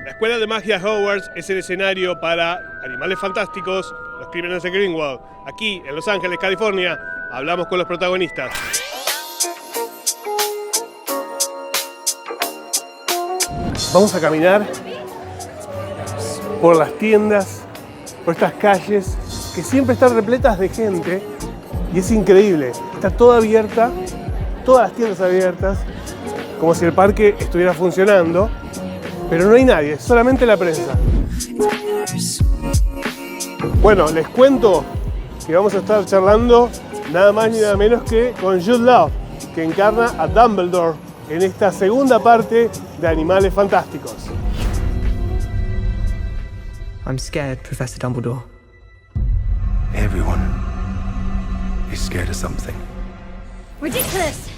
La escuela de magia Hogwarts es el escenario para Animales Fantásticos, los crímenes de Grindelwald. Aquí, en Los Ángeles, California, hablamos con los protagonistas. Vamos a caminar por las tiendas, por estas calles que siempre están repletas de gente y es increíble. Está toda abierta, todas las tiendas abiertas, como si el parque estuviera funcionando, pero no hay nadie, solamente la prensa. Bueno, les cuento que vamos a estar charlando nada más ni nada menos que con Jude Law, que encarna a Dumbledore en esta segunda parte de Animales Fantásticos. I'm scared, Professor Dumbledore. Everyone is scared of something. Ridiculous!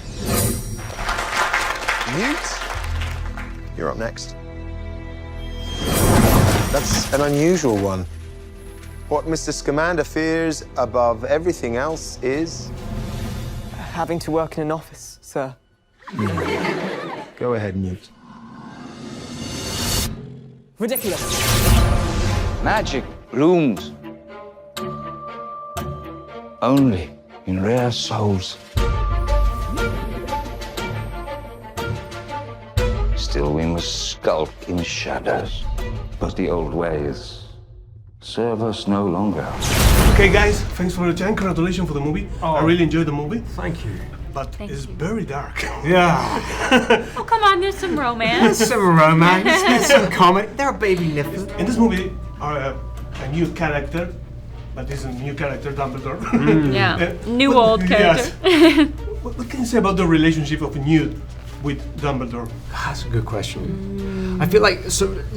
Newt, you're up next. That's an unusual one. What Mr. Scamander fears above everything else is... Having to work in an office, sir. Go ahead, Newt. Ridiculous. Magic blooms only in rare souls. Still, we must skulk in shadows, but the old ways serve us no longer. Okay, guys, thanks for your time. Congratulations for the movie. I really enjoyed the movie. Thank you. But it's very dark. Yeah. Oh, come on, there's some romance. There's some romance, there's some comedy. There are baby nipples. In this movie, a new character, but this is a new character, Dumbledore. Yeah, new old character. Yes. What can you say about the relationship of Newt with Dumbledore? That's a good question. I feel like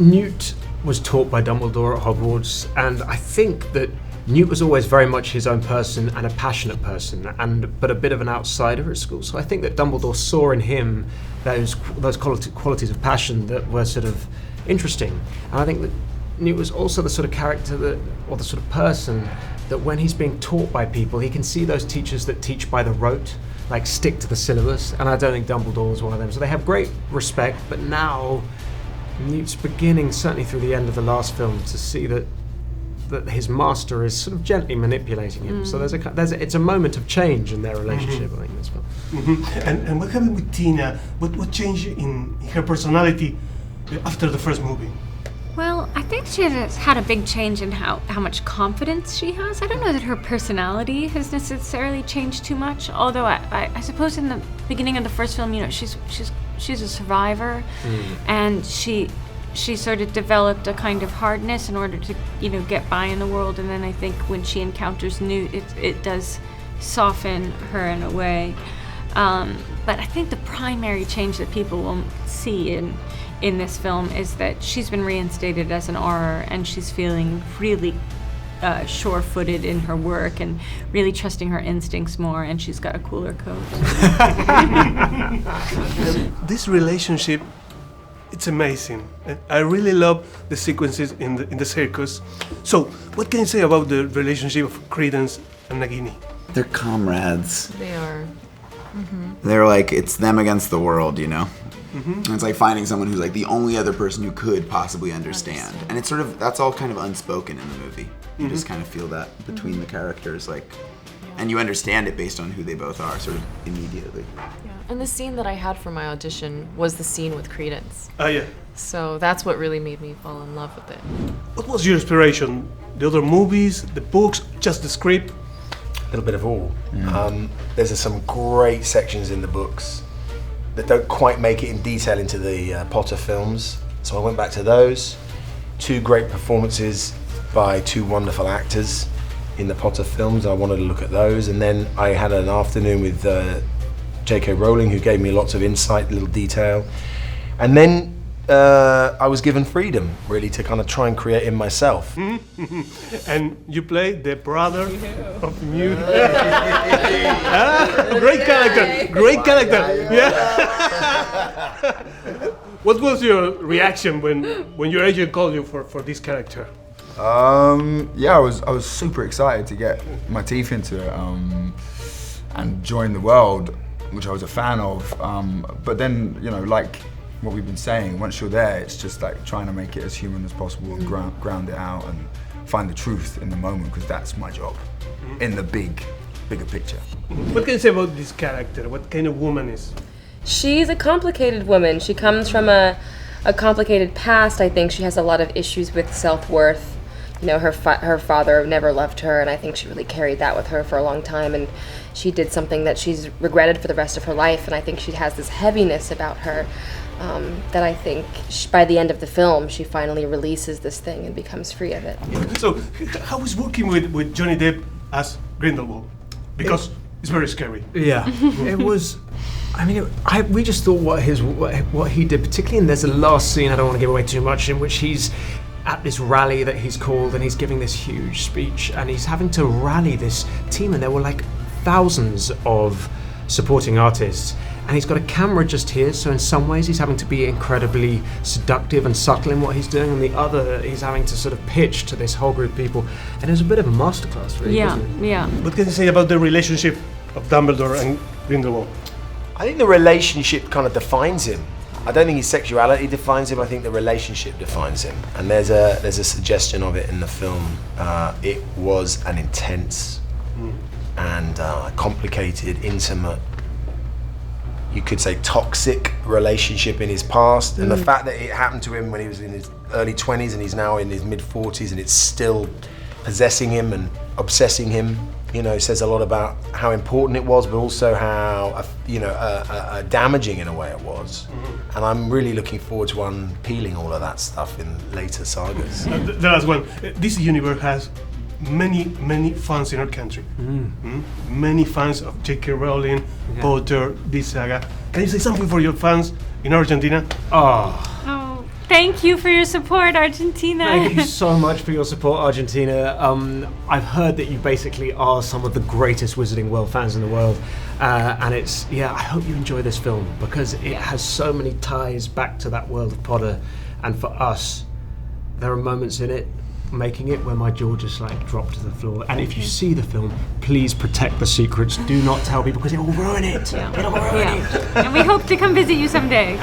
Newt was taught by Dumbledore at Hogwarts, and I think that Newt was always very much his own person and a passionate person, but a bit of an outsider at school. So I think that Dumbledore saw in him those qualities of passion that were sort of interesting. And I think that Newt was also the sort of character or the sort of person that when he's being taught by people, he can see those teachers that teach by the rote, like stick to the syllabus. And I don't think Dumbledore was one of them. So they have great respect, but now Newt's beginning, certainly through the end of the last film, to see that his master is sort of gently manipulating him. So it's a moment of change in their relationship, I think, as well. And what happened with Tina? What changed in her personality after the first movie? Well, I think she has had a big change in how much confidence she has. I don't know that her personality has necessarily changed too much, although I suppose in the beginning of the first film, you know, she's a survivor, and she sort of developed a kind of hardness in order to, you know, get by in the world. And then I think when she encounters Newt, it does soften her in a way. But I think the primary change that people will see in this film is that she's been reinstated as an Auror, and she's feeling really sure-footed in her work and really trusting her instincts more, and she's got a cooler coat. This relationship, it's amazing. I really love the sequences in the circus. So, what can you say about the relationship of Credence and Nagini? They're comrades. They are. They're like, it's them against the world, you know? And it's like finding someone who's like the only other person who could possibly understand. And it's sort of, that's all kind of unspoken in the movie. You just kind of feel that between the characters, like, and you understand it based on who they both are, sort of immediately. Yeah. And the scene that I had for my audition was the scene with Credence. Oh, yeah. So that's what really made me fall in love with it. What was your inspiration? The other movies, the books, just the script? A little bit of all. There's some great sections in the books that don't quite make it in detail into the Potter films. So I went back to those. 2 great performances by 2 wonderful actors in the Potter films. I wanted to look at those. And then I had an afternoon with J.K. Rowling, who gave me lots of insight, little detail. And then I was given freedom, really, to kind of try and create it myself. And you played the brother of Newt. Great character, great character. Yeah. What was your reaction when your agent called you for this character? Yeah, I was super excited to get my teeth into it and join the world, which I was a fan of. But then, you know, like what we've been saying. Once you're there, it's just like trying to make it as human as possible and ground it out and find the truth in the moment, because that's my job in the bigger picture. What can you say about this character? What kind of woman is? She's a complicated woman. She comes from a complicated past. I think she has a lot of issues with self-worth. You know, her father never loved her, and I think she really carried that with her for a long time, and she did something that she's regretted for the rest of her life, and I think she has this heaviness about her that I think by the end of the film she finally releases this thing and becomes free of it. So, how was working with Johnny Depp as Grindelwald? Because it's very scary. Yeah, it was. I mean, we just thought what he did, particularly in there's a last scene, I don't want to give away too much, in which he's at this rally that he's called, and he's giving this huge speech, and he's having to rally this team, and there were like thousands of supporting artists, and he's got a camera just here, so in some ways he's having to be incredibly seductive and subtle in what he's doing, and the other he's having to sort of pitch to this whole group of people, and it was a bit of a masterclass, really. Yeah, wasn't it? yeah. What can you say about the relationship of Dumbledore and Grindelwald? I think the relationship kind of defines him. I don't think his sexuality defines him. I think the relationship defines him. And there's a suggestion of it in the film. It was an intense and complicated, intimate, you could say toxic relationship in his past. And the fact that it happened to him when he was in his early 20s and he's now in his mid 40s and it's still possessing him and obsessing him, you know, says a lot about how important it was, but also how, damaging in a way it was. And I'm really looking forward to unpeeling all of that stuff in later sagas. The last one. This universe has many fans in our country. Many fans of J.K. Rowling, Potter, this saga. Can you say something for your fans in Argentina? Oh, thank you for your support, Argentina. Thank you so much for your support, Argentina. I've heard that you basically are some of the greatest Wizarding World fans in the world. And I hope you enjoy this film, because it has so many ties back to that world of Potter. And for us, there are moments in it, making it, where my jaw just like dropped to the floor. And if you see the film, please protect the secrets. Do not tell people, because it will ruin it. Yeah. It'll ruin it. And we hope to come visit you someday.